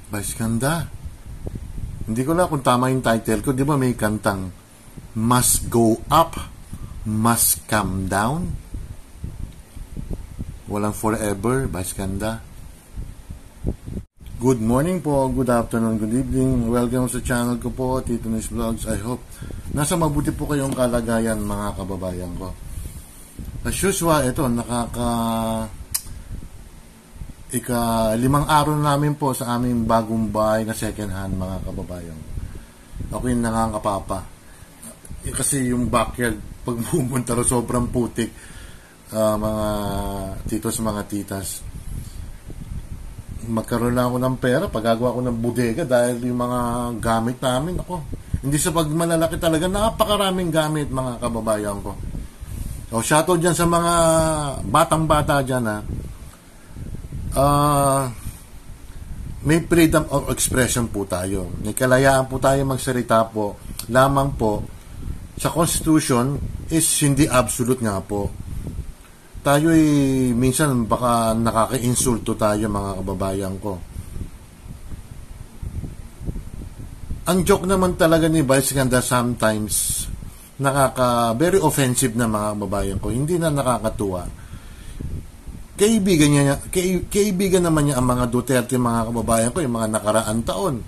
Vice ganda. Hindi ko lang kung tama yung title ko. Di ba may kantang Must Go Up, Must Come Down? Walang forever, Vice ganda. Good morning po, good afternoon, good evening. Welcome sa channel ko po, Tito Nis Vlogs. I hope nasa mabuti po kayong kalagayan, mga kababayan ko. As usual, ito, limang araw namin po sa aming bagong bahay na second hand, mga kababayan. Ako yung nakakapapa. Kasi yung backyard, pag pumunta rin, sobrang putik, mga titos, mga titas. Magkaroon lang ako ng pera, paggagawa ko ng bodega dahil yung mga gamit namin, ako, hindi sa pagmalalaki talaga, napakaraming gamit, mga kababayan ko. So, shoutout dyan sa mga batang-bata dyan, ha. May freedom of expression po tayo. May kalayaan po tayo magsalita po. Lamang po, sa Constitution is hindi absolute nga po. Tayo minsan baka nakaka-insulto tayo, mga kababayan ko. Ang joke naman talaga ni Vice ganda sometimes very offensive na, mga kababayan ko. Hindi na nakakatuwa. Kaibigan naman niya ang mga Duterte, mga kababayan ko, yung mga nakaraan taon.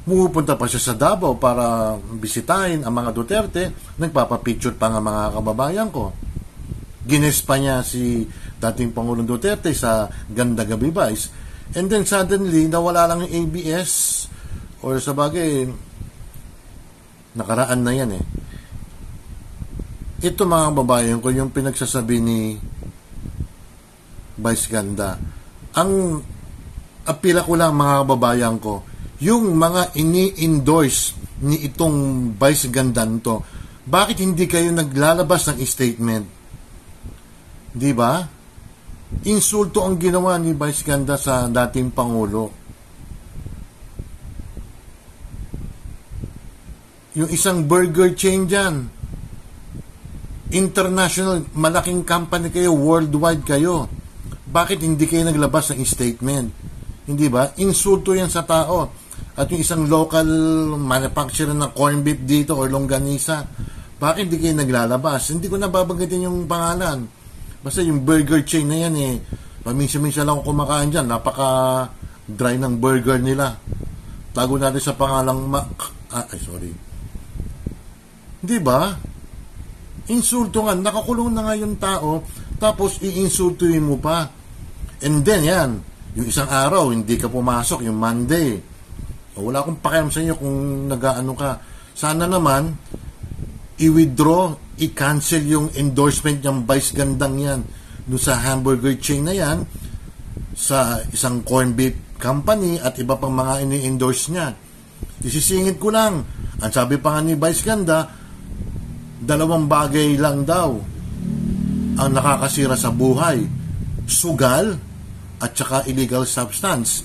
Pumupunta pa siya sa Davao para bisitahin ang mga Duterte. Nagpapapicture pa nga, mga kababayan ko. Gines pa niya si dating Pangulong Duterte sa Ganda Gabi Vice. And then suddenly, nawala lang yung ABS. Or sa bagay, nakaraan na yan eh. Ito, mga kababayan ko, yung pinagsasabi ni Vice ganda. Ang apila ko lang, mga kababayan ko, yung mga ini-endorse ni itong Vice ganda nito, bakit hindi kayo naglalabas ng statement? Di ba? Insulto ang ginawa ni Vice ganda sa dating Pangulo. Yung isang burger chain dyan, international, malaking company kayo, worldwide kayo. Bakit hindi kayo naglabas ng statement? Hindi ba? Insulto yan sa tao. At yung isang local manufacturer ng corn beef dito or longganisa, bakit hindi kayo naglalabas? Hindi ko nababanggitin yung pangalan. Basta yung burger chain na yan paminsan-minsan lang ako kumakain dyan. Napaka-dry ng burger nila. Tago natin sa pangalang sorry. Hindi ba? Insulto nga. Nakakulong na nga yung tao, tapos iinsultuin mo pa. And then yan, yung isang araw, hindi ka pumasok, yung Monday. Wala akong pakialam sa inyo kung nag-aano ka. Sana naman, i-withdraw, i-cancel yung endorsement ng Vice gandang yan doon sa hamburger chain na yan, sa isang corn beef company at iba pang mga ini-endorse niya. Isisingit ko lang. Ang sabi pa nga ni Vice ganda, 2 bagay lang daw ang nakakasira sa buhay: sugal at saka illegal substance.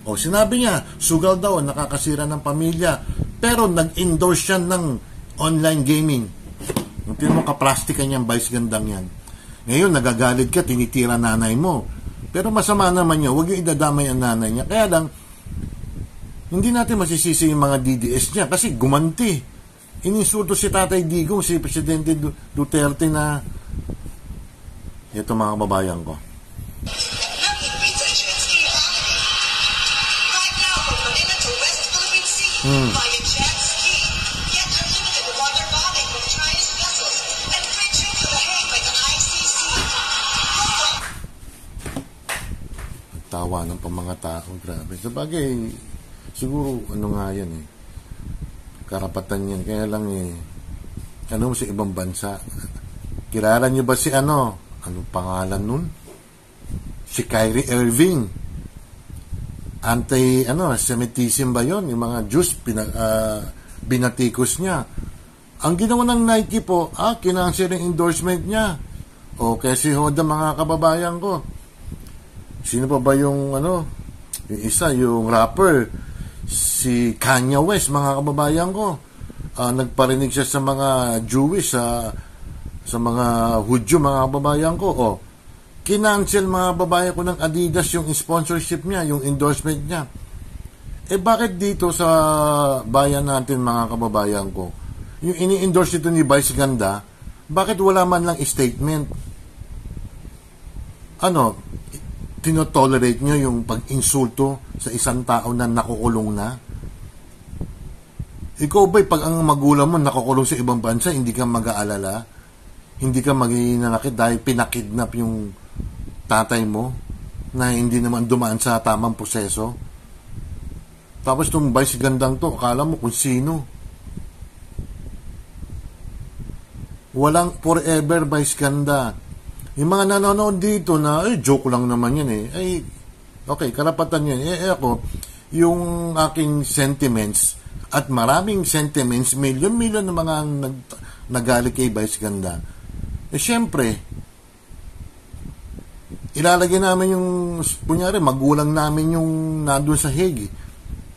O sinabi niya, sugal daw ang nakakasira ng pamilya, pero nag-endorse siya ng online gaming. Yung tino mo kaplastikan niyang Vice gandang yan. Ngayon nagagalit ka, tinitira nanay mo, pero masama naman niya, huwag yung idadamay ang nanay niya. Kaya lang, hindi natin masisisi yung mga DDS niya kasi gumanti. Ininsulto si Tatay Digong, si Presidente Duterte na ito, mga kababayan ko. Tawa ng mga tao, grabe. Sabagay, siguro ano nga yan karapatan yan. Kaya lang ano sa ibang bansa, kilala niyo ba si anong pangalan nun? Si Kyrie Irving. Anti-Semitism ba yun? Yung mga Jews, binatikos niya. Ang ginawa ng Nike po, kinansel yung endorsement niya. O kaya si Hoda, mga kababayan ko. Sino pa ba yung yung isa, yung rapper, si Kanye West, mga kababayan ko. Nagparinig siya sa mga Jewish, sa mga Hudyo, mga kababayan ko. Kinancel, mga babae ko, ng Adidas yung sponsorship niya, yung endorsement niya. Bakit dito sa bayan natin, mga kababayan ko, yung ini-endorse ito ni Vice Ganda, bakit wala man lang statement? Ano, tinotolerate nyo yung pag-insulto sa isang tao na nakukulong na? Ikaw ba'y pag ang magulang mo nakukulong sa ibang bansa, hindi ka mag-aalala? Hindi ka maghinanakit dahil pinakidnap yung tatay mo na hindi naman dumaan sa tamang proseso? Tapos itong Vice Gandang to, akala mo kung sino. Walang forever Vice Ganda. Yung mga nanonood dito na, joke lang naman yan okay, karapatan yan. Ako, yung aking sentiments, at maraming sentiments, milyon-milyon na mga nagalit kay Vice Ganda. Siyempre, ilalagay namin yung, kunyari, magulang namin yung nandun sa Hague.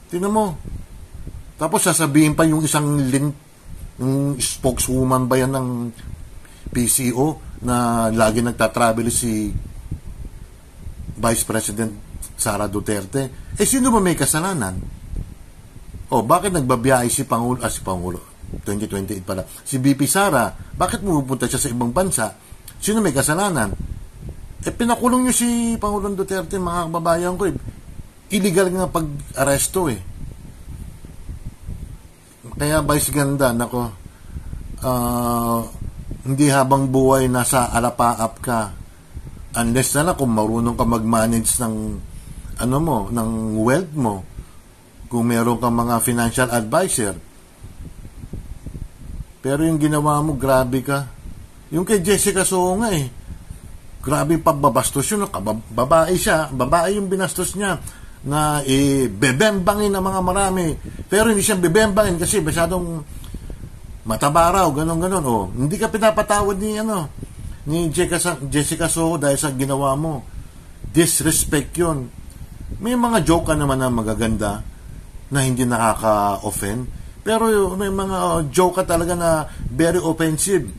Tingnan mo. Tapos sasabihin pa yung isang yung spokeswoman ba yan ng PCO na lagi nagtatravel si Vice President Sara Duterte. Sino ba may kasalanan? Bakit nagbabiyahe si Pangulo 2028 pala, si VP Sara, bakit pupunta siya sa ibang bansa? Sino may kasalanan? Pinakulong niyo si Pangulong Duterte, mga kababayan ko. Illegal nga pag-aresto Kaya Vice Ganda, nako, hindi habang buhay nasa alapaap ka, unless na lang kung marunong ka mag-manage ng ng wealth mo, kung meron kang mga financial advisor. Pero yung ginawa mo, grabe ka. Yung kay Jessica Soho nga grabe yung pagbabastos yun. Babae siya, babae yung binastos niya na bebembangin ng mga marami. Pero hindi siya bebembangin kasi masyadong mataba raw, ganon. Hindi ka pinapatawad ni Jessica Soho dahil sa ginawa mo. Disrespect yun. May mga joke ka naman na magaganda na hindi nakaka-offend, pero may mga joke ka talaga na very offensive.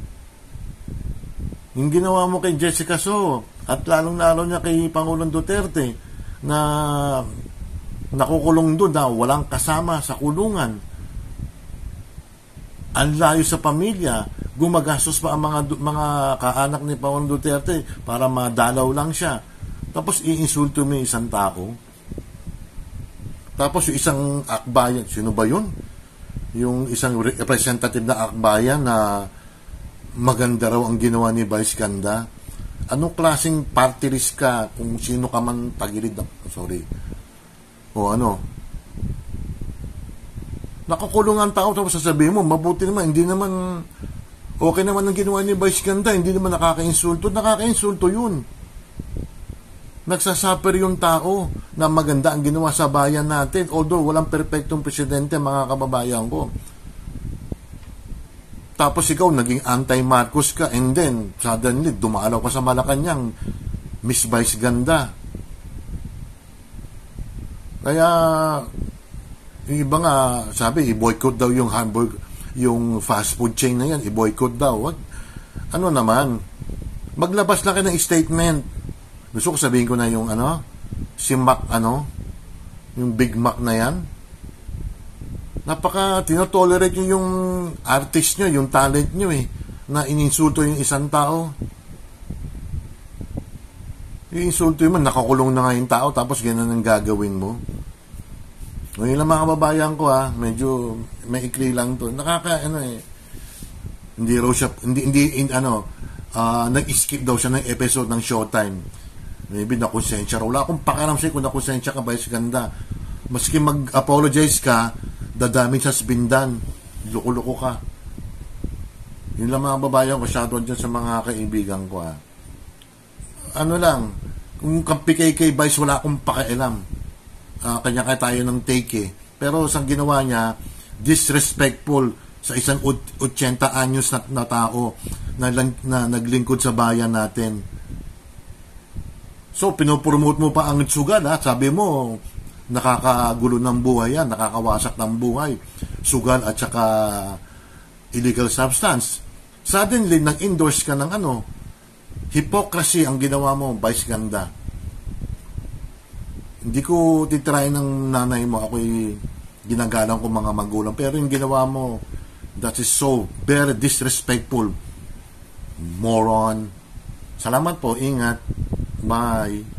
Yung ginawa mo kay Jessica Soho at lalong-lalo niya kay Pangulong Duterte na nakukulong doon na walang kasama sa kulungan, ang layo sa pamilya, gumagastos pa ang mga kaanak ni Pangulong Duterte para madalaw lang siya, tapos iinsulto mo yung isang tao. Tapos yung isang akbayan, sino ba yun? Yung isang representative na akbayan na maganda raw ang ginawa ni Vice Ganda. Anong klaseng party list ka kung sino ka man tagilid nakakulong ang tao, tapos sasabihin mo, mabuti naman, hindi naman okay naman ang ginawa ni Vice Ganda, hindi naman nakaka-insulto yun. Nagsasuffer yung tao na maganda ang ginawa sa bayan natin. Although walang perpektong presidente, mga kababayan ko. Tapos ikaw naging anti-Marcos ka, and then suddenly dumalaw ka sa Malacanang, Miss Vice Ganda. Kaya yung iba nga sabi, i-boycott daw yung yung fast food chain na yan, i-boycott daw. Ano naman, maglabas na kayo ng statement. Gusto ko sabihin ko na yung si Mac, yung Big Mac na yan. Napaka tinotolerate nyo yung artist nyo, yung talent nyo na ininsulto yung isang tao. Yung insulto mo, nakakulong na nga yung tao, tapos ganun ang gagawin mo. Ngayon lang mga kababayan ko medyo maikli lang to. Hindi raw siya, nag-skip daw siya ng episode ng Showtime. Maybe nakonsensya raw. Wala akong pakaram sa'yo kung nakonsensya ka, Vice Ganda. Maski mag-apologize ka, dadami sa spindan. Loko-loko ka. Yun lang mga babayan ko, shoutout dyan sa mga kaibigan ko. Kung PKK Vice, wala akong pakialam. Kanya-kaya tayo ng take Pero sa ginawa niya, disrespectful sa isang 80 anyos na tao na naglingkod sa bayan natin. So, pinopromote mo pa ang sugal, Sabi mo, nakakagulo ng buhay yan, nakakawasak ng buhay. Sugal at saka illegal substance. Suddenly, nag-endorse ka ng hypocrisy ang ginawa mo, Vice Ganda. Hindi ko titry ng nanay mo, ako'y ginagalang ko mga magulang. Pero yung ginawa mo, that is so very disrespectful. Moron. Salamat po, ingat. Bye.